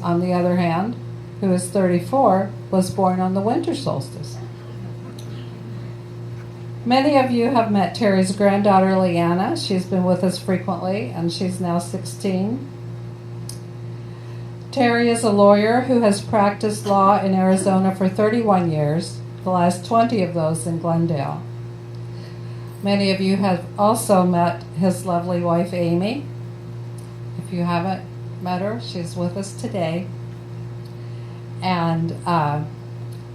on the other hand, who is 34, was born on the winter solstice. Many of you have met Terry's granddaughter, Leanna. She's been with us frequently, and she's now 16. Terry is a lawyer who has practiced law in Arizona for 31 years, the last 20 of those in Glendale. Many of you have also met his lovely wife, Amy. If you haven't met her, she's with us today. And a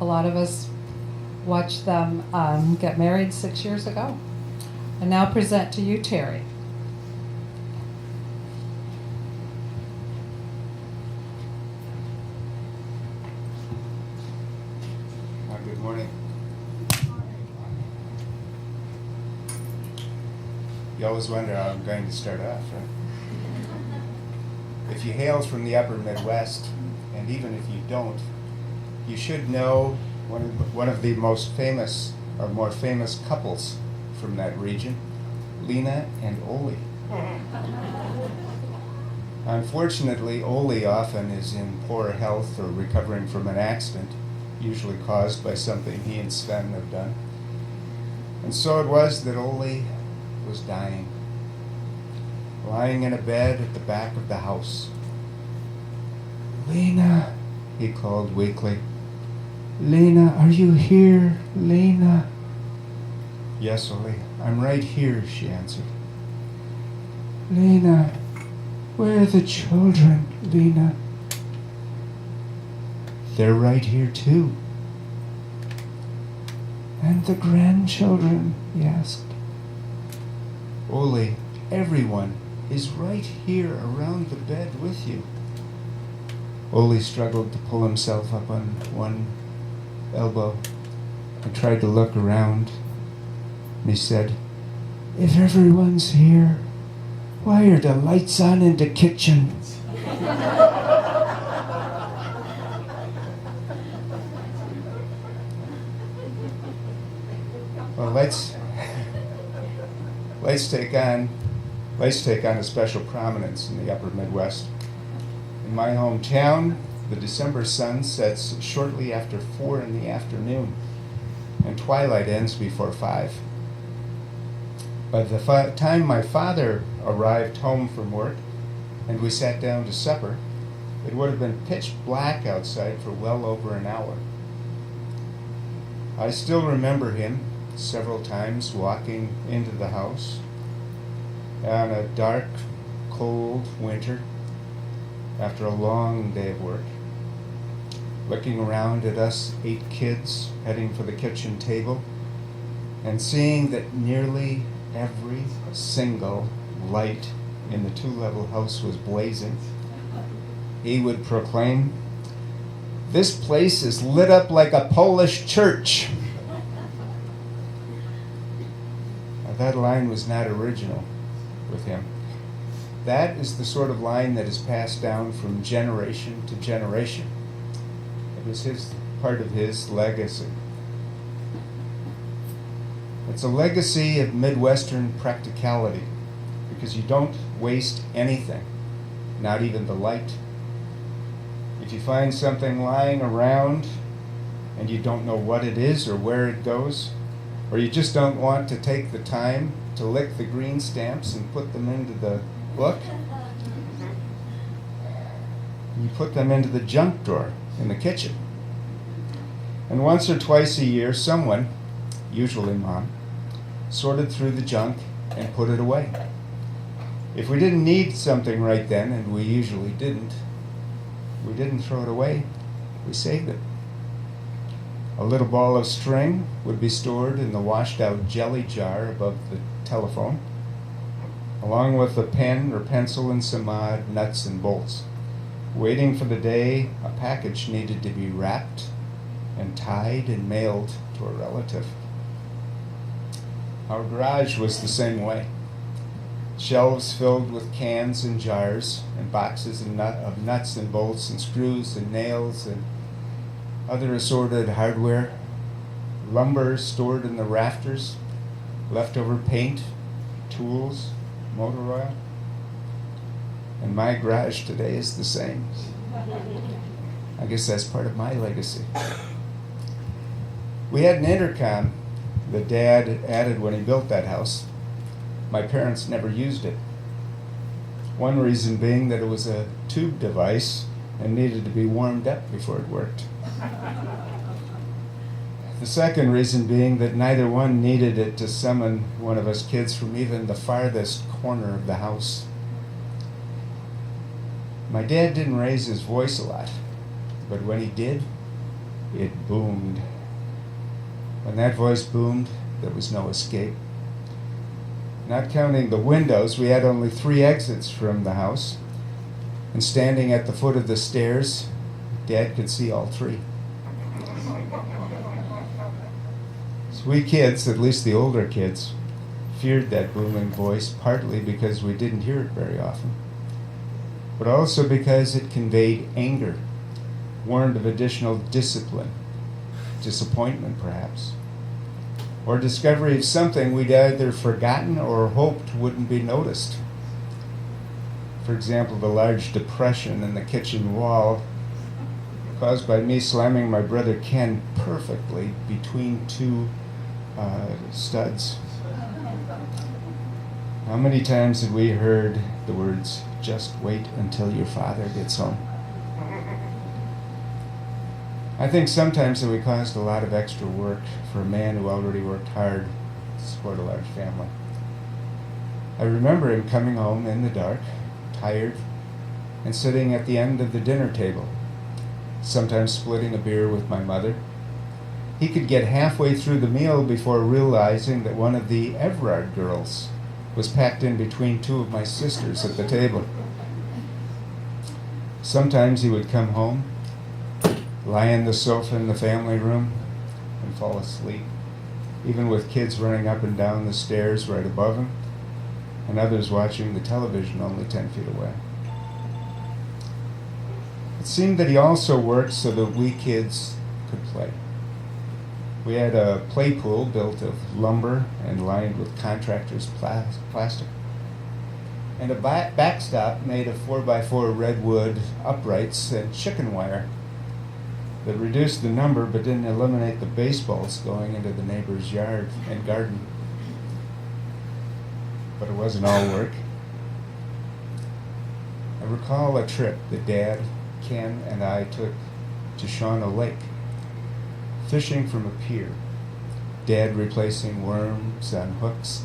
lot of us watched them get married 6 years ago. I now present to you Terry. Good morning. You always wonder how I'm going to start off, right? If you hail from the upper Midwest, and even if you don't, you should know one of the most famous or more famous couples from that region, Lena and Ole. Unfortunately, Ole often is in poor health or recovering from an accident, usually caused by something he and Sven have done. And so it was that Ole was dying, lying in a bed at the back of the house. "Lena," he called weakly. "Lena, are you here, Lena?" "Yes, Ole, I'm right here," she answered. "Lena, where are the children, Lena?" "They're right here too." "And the grandchildren?" he asked. "Ole, everyone is right here around the bed with you." Ole struggled to pull himself up on one elbow and tried to look around. And he said, "If everyone's here, why are the lights on in the kitchen?" Well, lights take on a special prominence in the upper Midwest. In my hometown, the December sun sets shortly after 4 in the afternoon, and twilight ends before 5. By the time my father arrived home from work and we sat down to supper, it would have been pitch black outside for well over an hour. I still remember him several times walking into the house on a dark, cold winter after a long day of work, looking around at us 8 kids heading for the kitchen table and seeing that nearly every single light in the 2-level house was blazing. He would proclaim, "This place is lit up like a Polish church." Now, that line was not original with him. That is the sort of line that is passed down from generation to generation. It was part of his legacy. It's a legacy of Midwestern practicality, because you don't waste anything, not even the light. If you find something lying around and you don't know what it is or where it goes, or you just don't want to take the time to lick the green stamps and put them into the book, you put them into the junk drawer in the kitchen. And once or twice a year, someone, usually Mom, sorted through the junk and put it away. If we didn't need something right then, and we usually didn't, we didn't throw it away, we saved it. A little ball of string would be stored in the washed-out jelly jar above the telephone, along with a pen or pencil and some odd nuts and bolts, waiting for the day a package needed to be wrapped and tied and mailed to a relative. Our garage was the same way. Shelves filled with cans and jars and boxes of nuts and bolts and screws and nails and other assorted hardware, lumber stored in the rafters, leftover paint, tools, motor oil. And my garage today is the same. I guess that's part of my legacy. We had an intercom that Dad added when he built that house. My parents never used it. One reason being that it was a tube device and needed to be warmed up before it worked. The second reason being that neither one needed it to summon one of us kids from even the farthest corner of the house. My dad didn't raise his voice a lot, but when he did, it boomed. When that voice boomed, there was no escape. Not counting the windows, we had only 3 exits from the house, and standing at the foot of the stairs, Dad could see all 3. So we kids, at least the older kids, feared that booming voice, partly because we didn't hear it very often, but also because it conveyed anger, warned of additional discipline, disappointment perhaps, or discovery of something we'd either forgotten or hoped wouldn't be noticed. For example, the large depression in the kitchen wall caused by me slamming my brother Ken perfectly between 2 studs. How many times had we heard the words, "Just wait until your father gets home"? I think sometimes that we caused a lot of extra work for a man who already worked hard to support a large family. I remember him coming home in the dark, tired, and sitting at the end of the dinner table, sometimes splitting a beer with my mother. He could get halfway through the meal before realizing that one of the Everard girls was packed in between 2 of my sisters at the table. Sometimes he would come home, lie on the sofa in the family room, and fall asleep, even with kids running up and down the stairs right above him, and others watching the television only 10 feet away. It seemed that he also worked so that we kids could play. We had a play pool built of lumber and lined with contractor's plastic, and a backstop made of 4x4 redwood uprights and chicken wire that reduced the number but didn't eliminate the baseballs going into the neighbor's yard and garden. But it wasn't all work. I recall a trip that Dad, Ken, and I took to Shauna Lake, fishing from a pier, Dad replacing worms on hooks,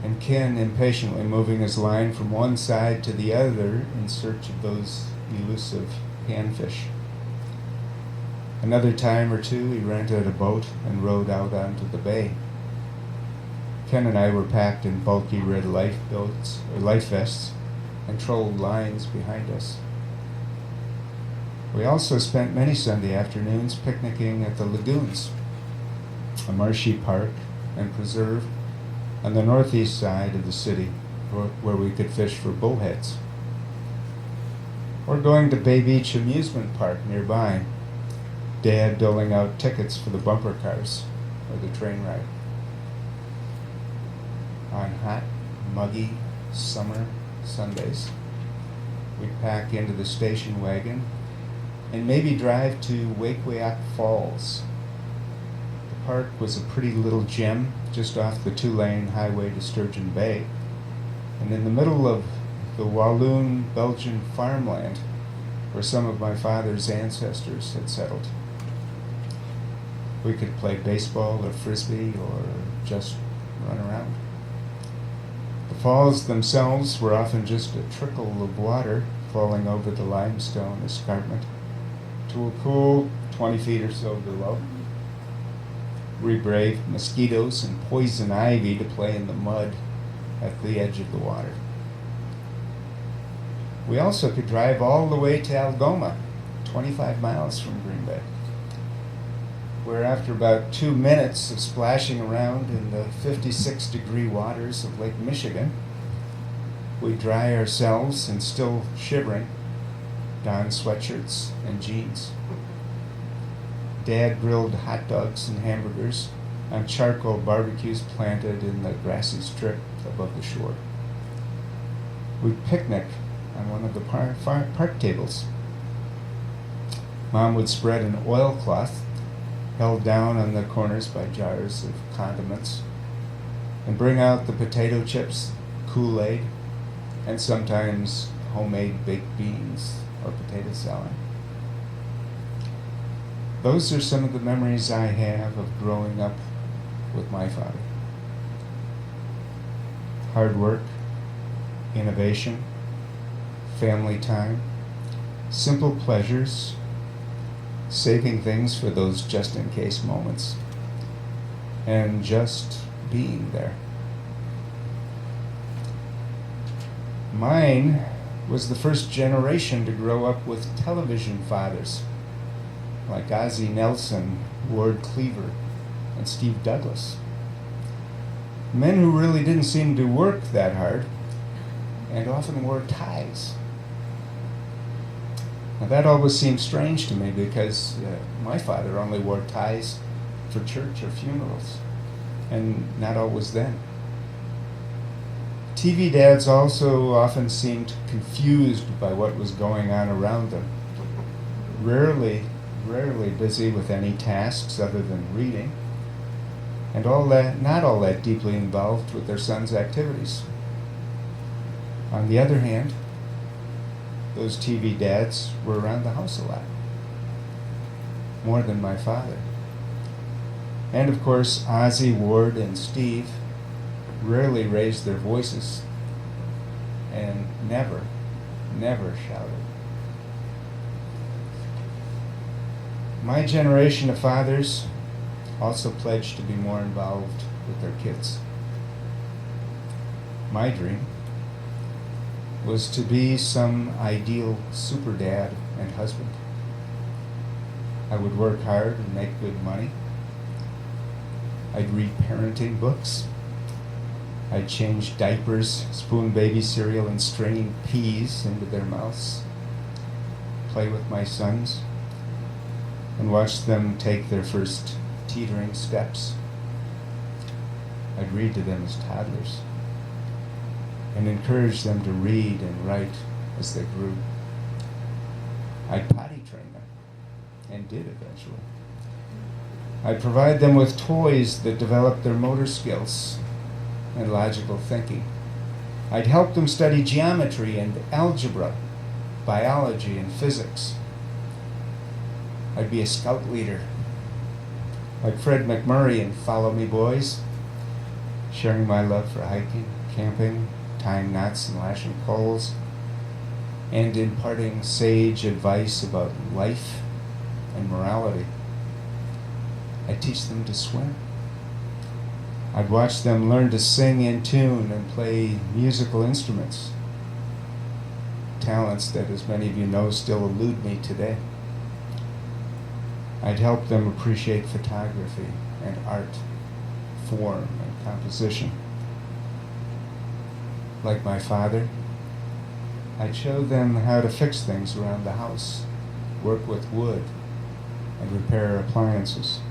and Ken impatiently moving his line from one side to the other in search of those elusive panfish. Another time or two, he rented a boat and rowed out onto the bay. Ken and I were packed in bulky red life vests and trolled lines behind us. We also spent many Sunday afternoons picnicking at the lagoons, a marshy park and preserve on the northeast side of the city where we could fish for bowheads. Or going to Bay Beach Amusement Park nearby, Dad doling out tickets for the bumper cars or the train ride. On hot, muggy summer Sundays, we'd pack into the station wagon and maybe drive to Waquoak Falls. The park was a pretty little gem just off the 2-lane highway to Sturgeon Bay, and in the middle of the Walloon Belgian farmland where some of my father's ancestors had settled. We could play baseball or frisbee or just run around. The falls themselves were often just a trickle of water falling over the limestone escarpment to a pool 20 feet or so below. We braved mosquitoes and poison ivy to play in the mud at the edge of the water. We also could drive all the way to Algoma, 25 miles from Green Bay, where after about 2 minutes of splashing around in the 56-degree waters of Lake Michigan, we'd dry ourselves and, still shivering, don sweatshirts and jeans. Dad grilled hot dogs and hamburgers on charcoal barbecues planted in the grassy strip above the shore. We'd picnic on one of the park tables. Mom would spread an oilcloth held down on the corners by jars of condiments and bring out the potato chips, Kool-Aid, and sometimes homemade baked beans or potato salad. Those are some of the memories I have of growing up with my father. Hard work, innovation, family time, simple pleasures, saving things for those just-in-case moments, and just being there. Mine was the first generation to grow up with television fathers like Ozzie Nelson, Ward Cleaver, and Steve Douglas. Men who really didn't seem to work that hard and often wore ties. Now that always seemed strange to me because my father only wore ties for church or funerals, and not always then. TV dads also often seemed confused by what was going on around them, rarely busy with any tasks other than reading, and not all that deeply involved with their sons' activities. On the other hand, those TV dads were around the house a lot, more than my father. And of course, Ozzie, Ward, and Steve rarely raised their voices and never shouted. My generation of fathers also pledged to be more involved with their kids. My dream was to be some ideal super dad and husband. I would work hard and make good money. I'd read parenting books. I'd change diapers, spoon baby cereal, and strain peas into their mouths. Play with my sons and watch them take their first teetering steps. I'd read to them as toddlers and encourage them to read and write as they grew. I'd potty train them, and did eventually. I'd provide them with toys that developed their motor skills and logical thinking. I'd help them study geometry and algebra, biology and physics. I'd be a scout leader, like Fred McMurray in Follow Me Boys, sharing my love for hiking, camping, tying knots and lashing poles, and imparting sage advice about life and morality. I'd teach them to swim. I'd watch them learn to sing in tune and play musical instruments, talents that, as many of you know, still elude me today. I'd help them appreciate photography and art, form and composition. Like my father, I'd show them how to fix things around the house, work with wood, and repair appliances.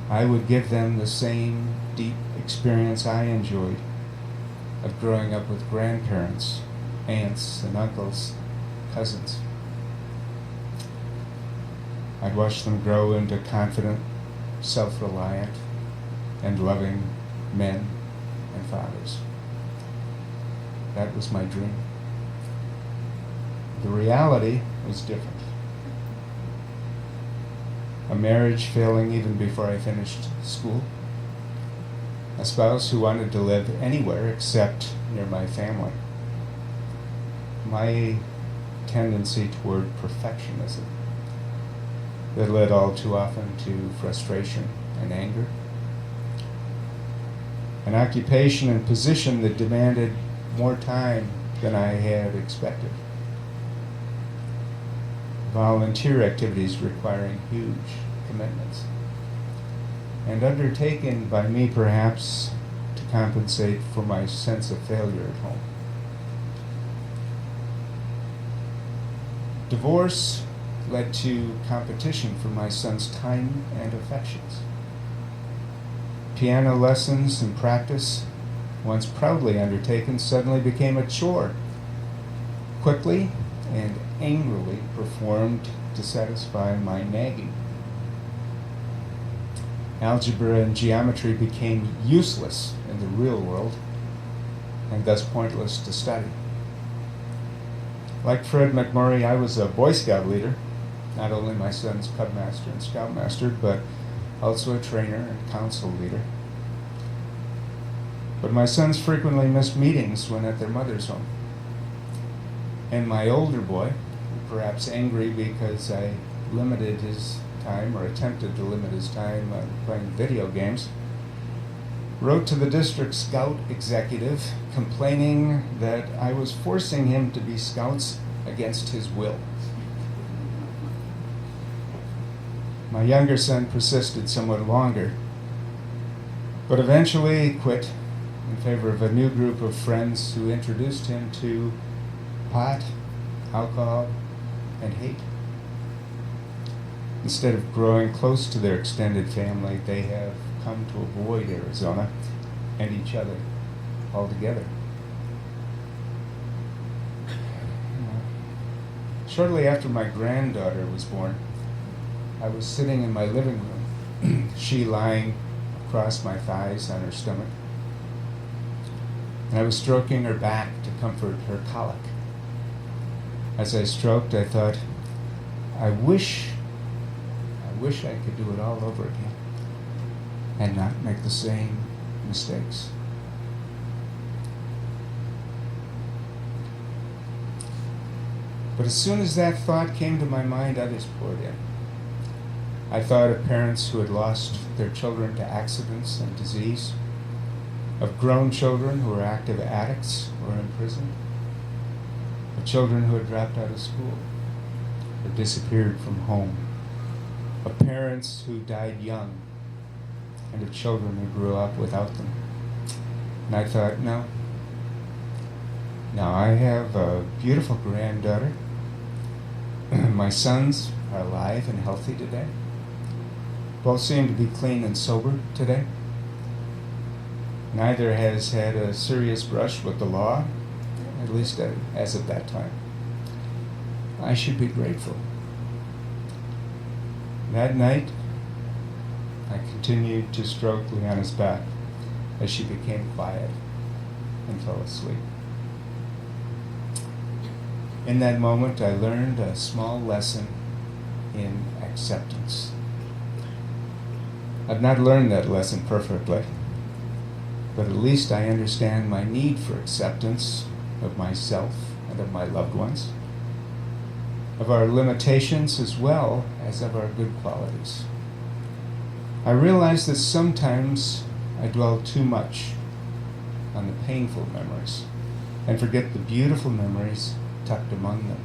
I would give them the same deep experience I enjoyed of growing up with grandparents, aunts and uncles, cousins. I'd watch them grow into confident, self-reliant, and loving men and fathers. That was my dream. The reality was different. A marriage failing even before I finished school. A spouse who wanted to live anywhere except near my family. My tendency toward perfectionism that led all too often to frustration and anger. An occupation and position that demanded more time than I had expected. Volunteer activities requiring huge commitments, and undertaken by me perhaps to compensate for my sense of failure at home. Divorce led to competition for my son's time and affections. Piano lessons and practice, once proudly undertaken, suddenly became a chore. Quickly and angrily performed to satisfy my nagging. Algebra and geometry became useless in the real world, and thus pointless to study. Like Fred McMurray, I was a Boy Scout leader, not only my son's Cub Master and Scoutmaster, but also a trainer and council leader. But my sons frequently missed meetings when at their mother's home. And my older boy, perhaps angry because I limited his time, or attempted to limit his time on playing video games, wrote to the district scout executive complaining that I was forcing him to be scouts against his will. My younger son persisted somewhat longer, but eventually quit in favor of a new group of friends who introduced him to pot, alcohol, and hate. Instead of growing close to their extended family, they have come to avoid Arizona and each other altogether. Shortly after my granddaughter was born, I was sitting in my living room, she lying across my thighs on her stomach, and I was stroking her back to comfort her colic. As I stroked, I thought, I wish I could do it all over again and not make the same mistakes. But as soon as that thought came to my mind, others poured in. I thought of parents who had lost their children to accidents and disease, of grown children who were active addicts or in prison, of children who had dropped out of school or disappeared from home, of parents who died young, and of children who grew up without them. And I thought, no, I have a beautiful granddaughter. My sons are alive and healthy today. Both seem to be clean and sober today. Neither has had a serious brush with the law, at least as of that time. I should be grateful. That night, I continued to stroke Leanna's back as she became quiet and fell asleep. In that moment, I learned a small lesson in acceptance. I've not learned that lesson perfectly, but at least I understand my need for acceptance of myself and of my loved ones, of our limitations as well as of our good qualities. I realize that sometimes I dwell too much on the painful memories and forget the beautiful memories tucked among them.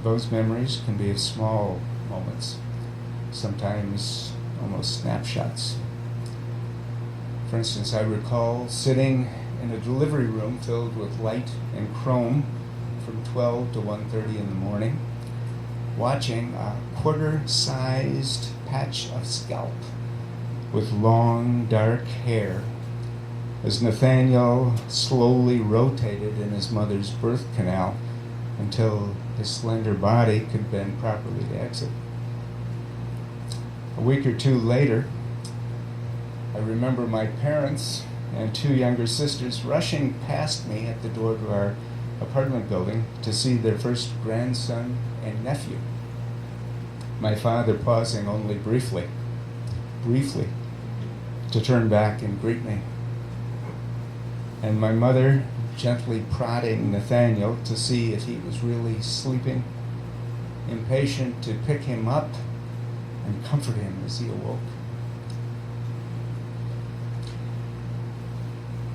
Those memories can be of small moments, sometimes almost snapshots. For instance, I recall sitting in a delivery room filled with light and chrome from 12 to 1:30 in the morning, watching a quarter-sized patch of scalp with long, dark hair as Nathaniel slowly rotated in his mother's birth canal until his slender body could bend properly to exit. A week or two later, I remember my parents and two younger sisters rushing past me at the door to our apartment building to see their first grandson and nephew. My father pausing only briefly, to turn back and greet me. And my mother gently prodding Nathaniel to see if he was really sleeping, impatient to pick him up and comfort him as he awoke.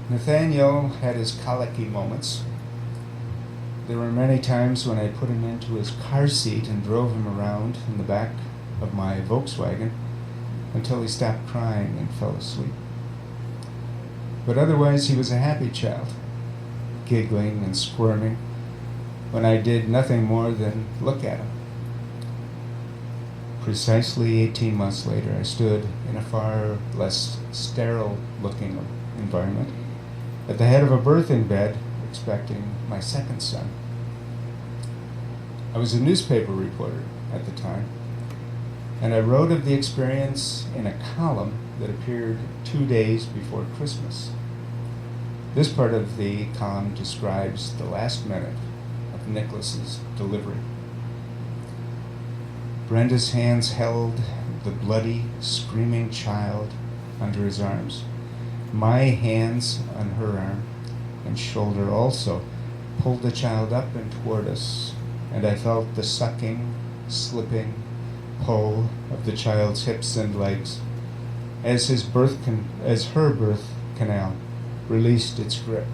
Nathaniel had his colicky moments. There were many times when I put him into his car seat and drove him around in the back of my Volkswagen until he stopped crying and fell asleep. But otherwise he was a happy child, giggling and squirming when I did nothing more than look at him. Precisely 18 months later, I stood in a far less sterile-looking environment at the head of a birthing bed, expecting my second son. I was a newspaper reporter at the time, and I wrote of the experience in a column that appeared 2 days before Christmas. This part of the column describes the last minute of Nicholas's delivery. Brenda's hands held the bloody, screaming child under his arms. My hands on her arm and shoulder also pulled the child up and toward us, and I felt the sucking, slipping pull of the child's hips and legs as her birth canal released its grip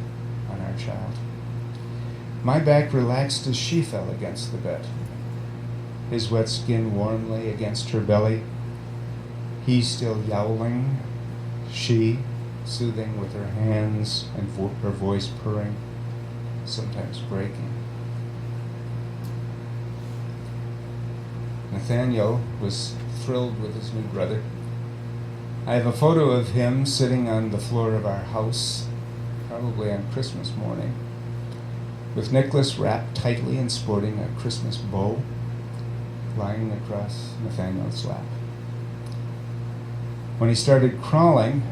on our child. My back relaxed as she fell against the bed, his wet skin warmly against her belly, he still yowling, she soothing with her hands and her voice purring, sometimes breaking. Nathaniel was thrilled with his new brother. I have a photo of him sitting on the floor of our house, probably on Christmas morning, with Nicholas wrapped tightly and sporting a Christmas bow lying across Nathaniel's lap. When he started crawling,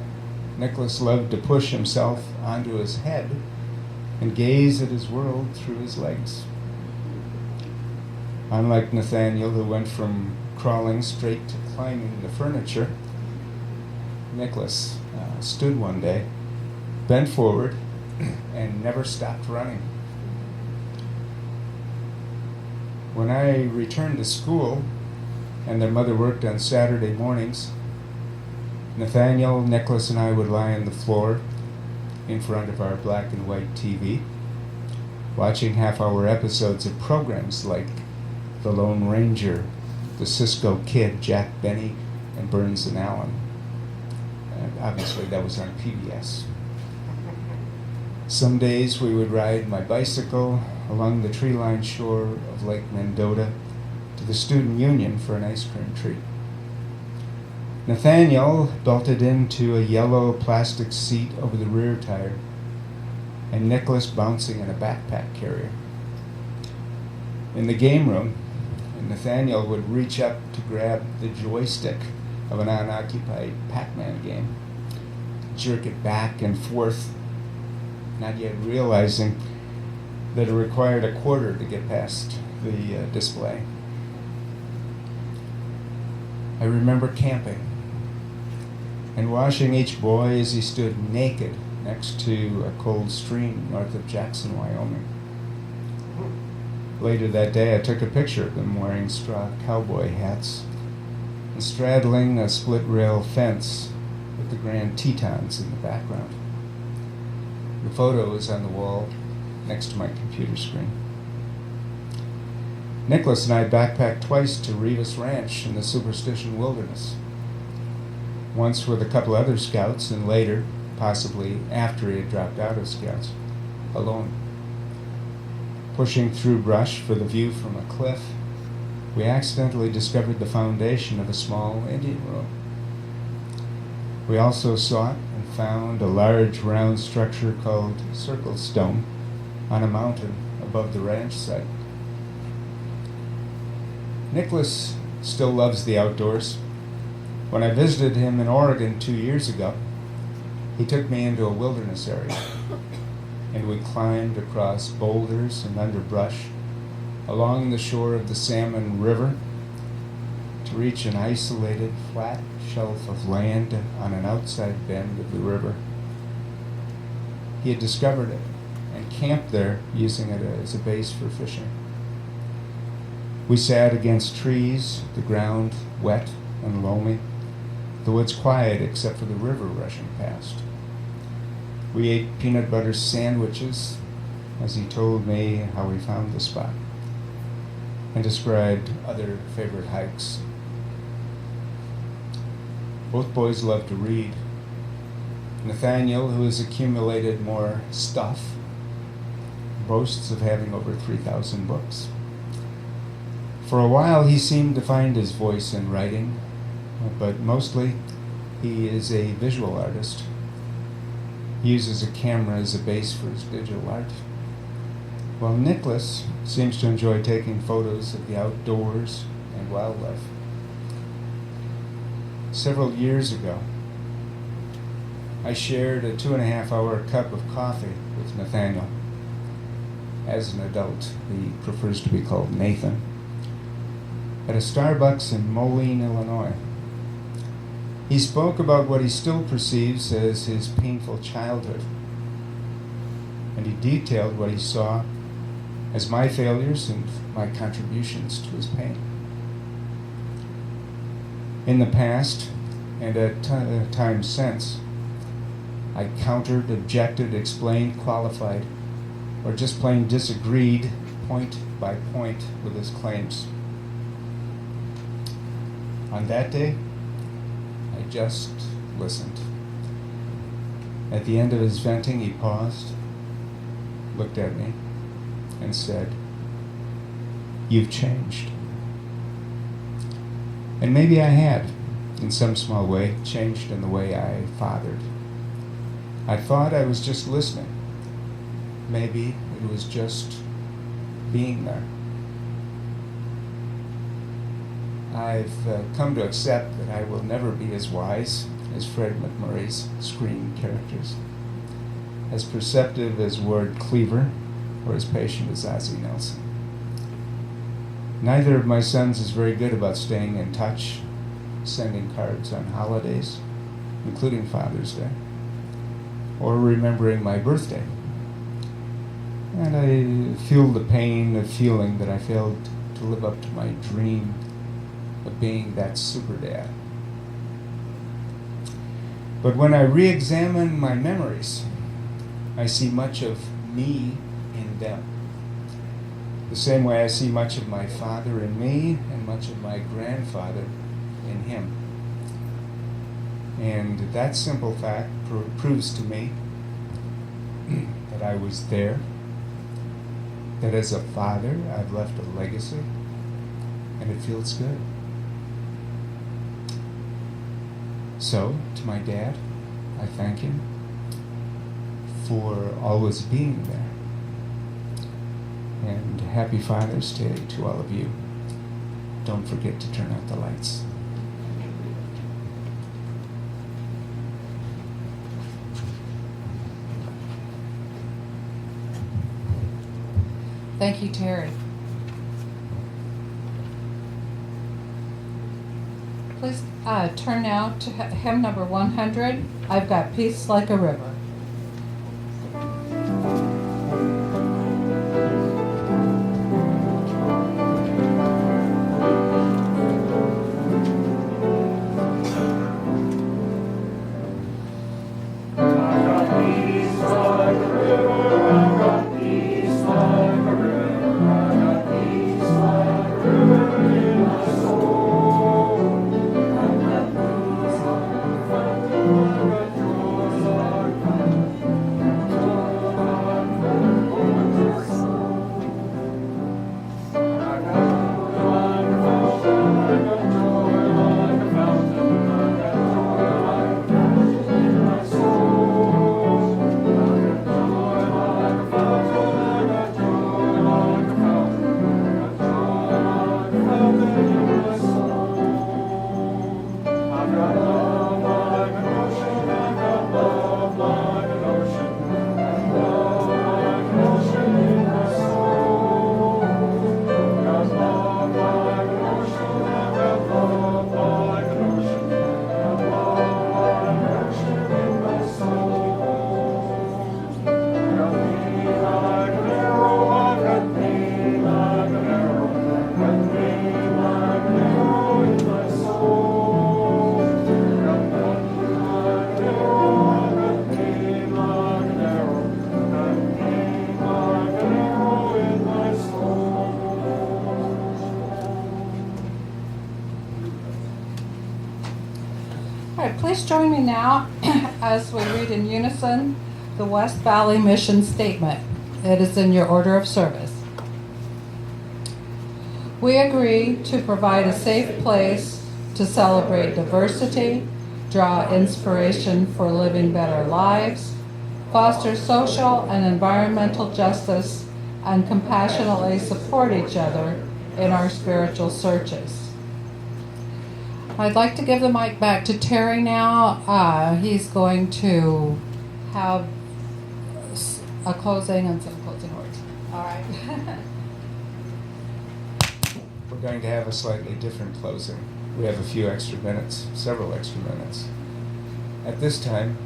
Nicholas loved to push himself onto his head and gaze at his world through his legs. Unlike Nathaniel, who went from crawling straight to climbing the furniture, Nicholas stood one day, bent forward, and never stopped running. When I returned to school, and their mother worked on Saturday mornings, Nathaniel, Nicholas, and I would lie on the floor in front of our black and white TV, watching half-hour episodes of programs like The Lone Ranger, The Cisco Kid, Jack Benny, and Burns and Allen. And obviously that was on PBS. Some days we would ride my bicycle along the tree-lined shore of Lake Mendota to the Student Union for an ice cream treat. Nathaniel belted into a yellow plastic seat over the rear tire, and Nicholas bouncing in a backpack carrier. In the game room, Nathaniel would reach up to grab the joystick of an unoccupied Pac-Man game, jerk it back and forth, not yet realizing that it required a quarter to get past the display. I remember camping and watching each boy as he stood naked next to a cold stream north of Jackson, Wyoming. Later that day, I took a picture of them wearing straw cowboy hats and straddling a split-rail fence with the Grand Tetons in the background. The photo is on the wall next to my computer screen. Nicholas and I backpacked twice to Rivas Ranch in the Superstition Wilderness. Once with a couple other scouts, and later, possibly after he had dropped out of scouts, alone. Pushing through brush for the view from a cliff, we accidentally discovered the foundation of a small Indian room. We also sought and found a large round structure called Circle Stone on a mountain above the ranch site. Nicholas still loves the outdoors. When I visited him in Oregon 2 years ago, he took me into a wilderness area, and we climbed across boulders and underbrush along the shore of the Salmon River to reach an isolated, flat shelf of land on an outside bend of the river. He had discovered it and camped there, using it as a base for fishing. We sat against trees, the ground wet and loamy, the woods quiet except for the river rushing past. We ate peanut butter sandwiches as he told me how he found the spot and described other favorite hikes. Both boys love to read. Nathaniel, who has accumulated more stuff, boasts of having over 3,000 books. For a while he seemed to find his voice in writing, but mostly he is a visual artist. He uses a camera as a base for his digital art. Well, Nicholas seems to enjoy taking photos of the outdoors and wildlife. Several years ago, I shared a 2.5-hour cup of coffee with Nathaniel. As an adult, he prefers to be called Nathan, at a Starbucks in Moline, Illinois. He spoke about what he still perceives as his painful childhood, and he detailed what he saw as my failures and my contributions to his pain. In the past, and at times since, I countered, objected, explained, qualified, or just plain disagreed point by point with his claims. On that day, I just listened. At the end of his venting, he paused, looked at me, and said, "You've changed." And maybe I had, in some small way, changed in the way I fathered. I thought I was just listening. Maybe it was just being there. I've come to accept that I will never be as wise as Fred McMurray's screen characters, as perceptive as Ward Cleaver, or as patient as Ozzie Nelson. Neither of my sons is very good about staying in touch, sending cards on holidays, including Father's Day, or remembering my birthday. And I feel the pain of feeling that I failed to live up to my dream of being that super dad. But when I re-examine my memories, I see much of me in them. The same way I see much of my father in me and much of my grandfather in him. And that simple fact proves to me that I was there, that as a father I've left a legacy, and it feels good. So, to my dad, I thank him for always being there. And happy Father's Day to all of you. Don't forget to turn out the lights. Thank you, Terry. Please turn now to hymn number 100. I've Got Peace Like a River. All right, please join me now as we read in unison the West Valley Mission Statement. It is in your order of service. We agree to provide a safe place to celebrate diversity, draw inspiration for living better lives, foster social and environmental justice, and compassionately support each other in our spiritual searches. I'd like to give the mic back to Terry now. He's going to have a closing and some closing words. All right. We're going to have a slightly different closing. We have a few extra minutes, several extra minutes. At this time,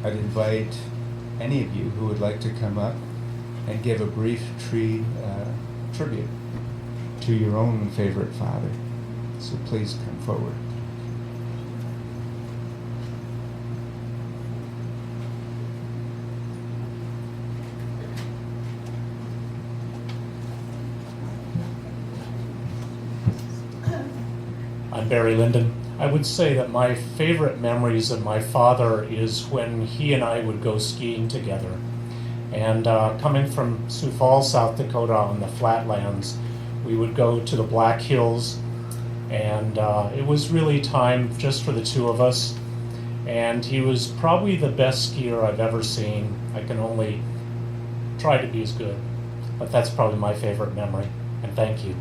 I'd invite any of you who would like to come up and give a brief tribute to your own favorite father. So please come forward. I'm Barry Linden. I would say that my favorite memories of my father is when he and I would go skiing together. And coming from Sioux Falls, South Dakota on the flatlands, we would go to the Black Hills, and it was really time just for the two of us. And he was probably the best skier I've ever seen. I can only try to be as good, but that's probably my favorite memory. And thank you.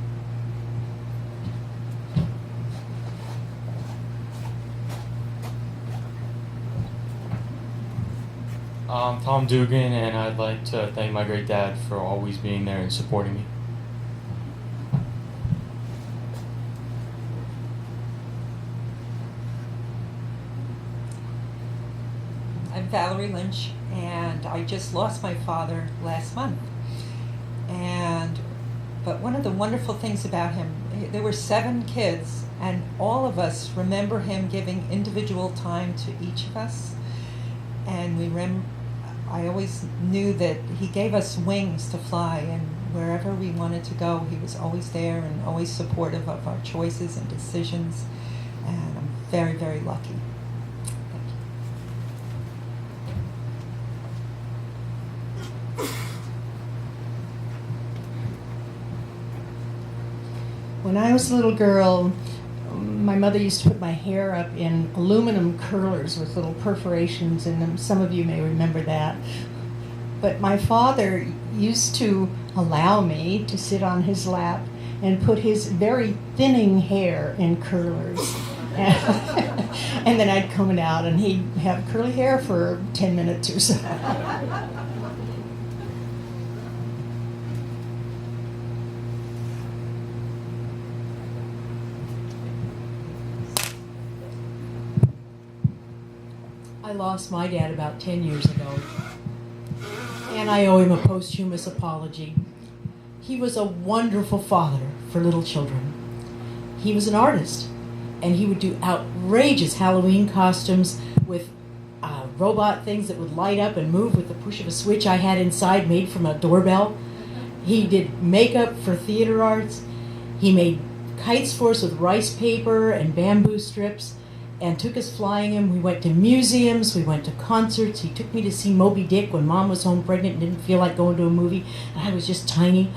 I'm Tom Dugan, and I'd like to thank my great dad for always being there and supporting me. I'm Valerie Lynch, and I just lost my father last month. But one of the wonderful things about him, there were 7 kids, and all of us remember him giving individual time to each of us. And I always knew that he gave us wings to fly, and wherever we wanted to go, he was always there and always supportive of our choices and decisions. And I'm very, very lucky. When I was a little girl, my mother used to put my hair up in aluminum curlers with little perforations in them. Some of you may remember that. But my father used to allow me to sit on his lap and put his very thinning hair in curlers. And then I'd comb it out, and he'd have curly hair for 10 minutes or so. I lost my dad about 10 years ago, and I owe him a posthumous apology. He was a wonderful father for little children. He was an artist, and he would do outrageous Halloween costumes with robot things that would light up and move with the push of a switch I had inside made from a doorbell. He did makeup for theater arts. He made kites for us with rice paper and bamboo strips, and took us flying him. We went to museums, we went to concerts. He took me to see Moby Dick when Mom was home pregnant and didn't feel like going to a movie, and I was just tiny.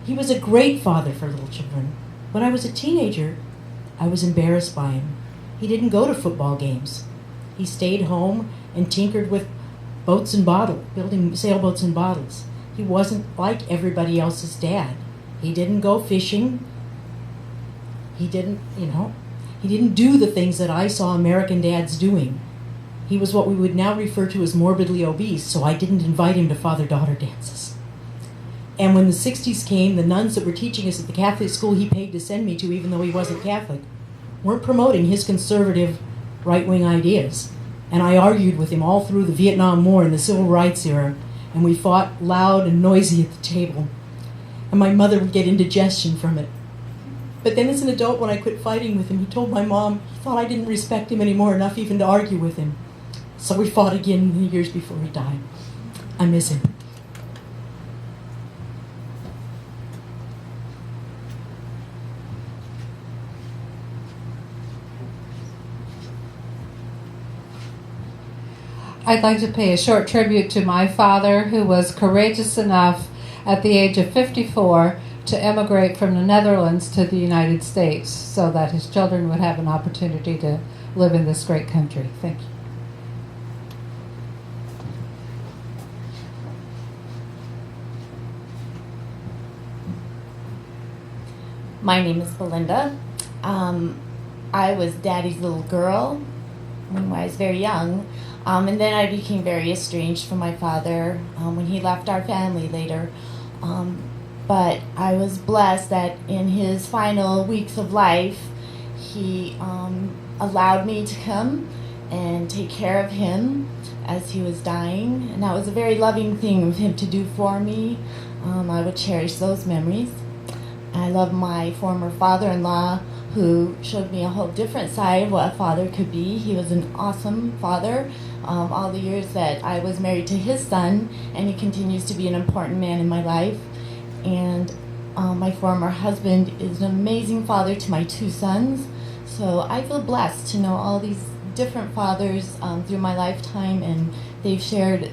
He was a great father for little children. When I was a teenager, I was embarrassed by him. He didn't go to football games. He stayed home and tinkered with boats and bottles, building sailboats and bottles. He wasn't like everybody else's dad. He didn't go fishing. He didn't do the things that I saw American dads doing. He was what we would now refer to as morbidly obese, so I didn't invite him to father-daughter dances. And when the 60s came, the nuns that were teaching us at the Catholic school he paid to send me to, even though he wasn't Catholic, weren't promoting his conservative right-wing ideas. And I argued with him all through the Vietnam War and the Civil Rights era, and we fought loud and noisy at the table. And my mother would get indigestion from it. But then as an adult, when I quit fighting with him, he told my mom he thought I didn't respect him anymore enough even to argue with him. So we fought again in the years before he died. I miss him. I'd like to pay a short tribute to my father, who was courageous enough at the age of 54 to emigrate from the Netherlands to the United States so that his children would have an opportunity to live in this great country. Thank you. My name is Belinda. I was Daddy's little girl when I was very young, and then I became very estranged from my father when he left our family later. But I was blessed that in his final weeks of life, he allowed me to come and take care of him as he was dying, and that was a very loving thing of him to do for me. I would cherish those memories. I love my former father-in-law, who showed me a whole different side of what a father could be. He was an awesome father all the years that I was married to his son, and he continues to be an important man in my life. And my former husband is an amazing father to my 2 sons. So I feel blessed to know all these different fathers through my lifetime, and they've shared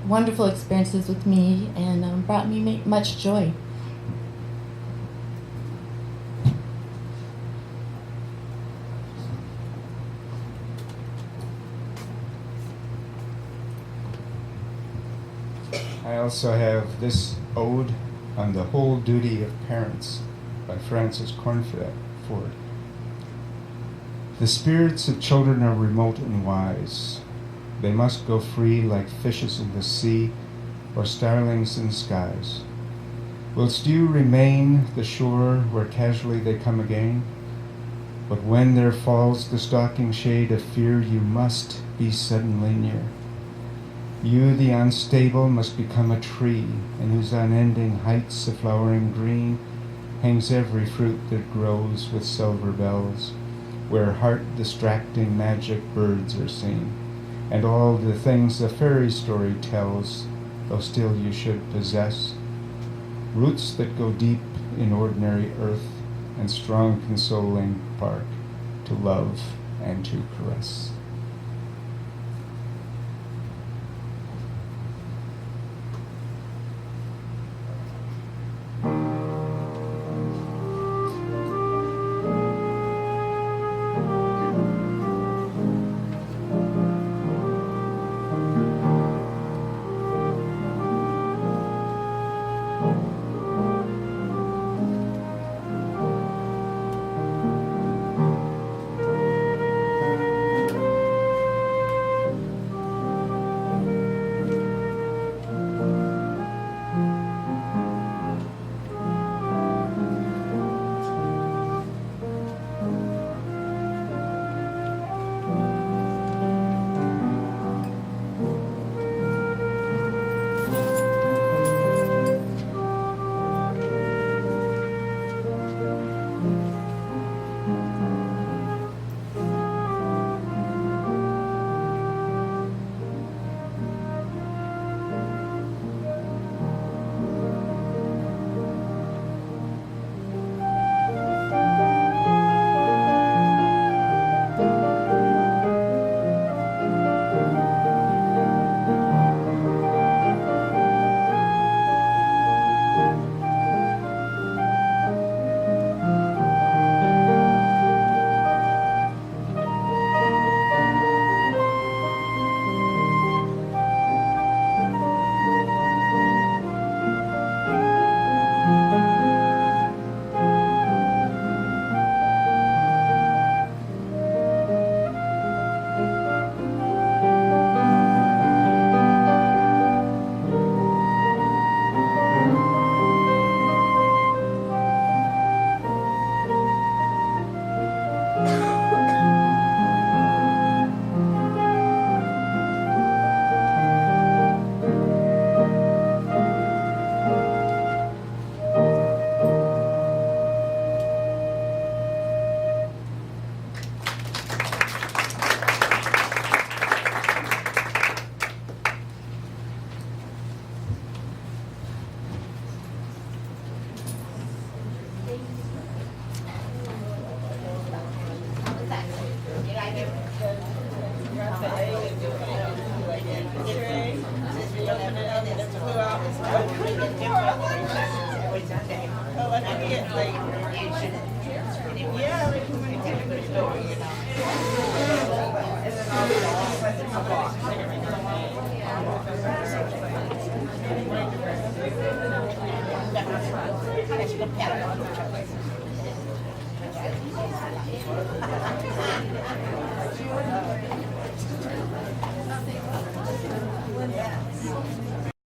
wonderful experiences with me and brought me much joy. I also have this ode on the whole duty of parents by Francis Cornford. The spirits of children are remote and wise. They must go free like fishes in the sea or starlings in skies. Whilst you remain the shore where casually they come again, but when there falls the stalking shade of fear, you must be suddenly near. You, the unstable, must become a tree, in whose unending heights of flowering green hangs every fruit that grows with silver bells, where heart-distracting magic birds are seen, and all the things a fairy story tells, though still you should possess roots that go deep in ordinary earth, and strong consoling bark to love and to caress.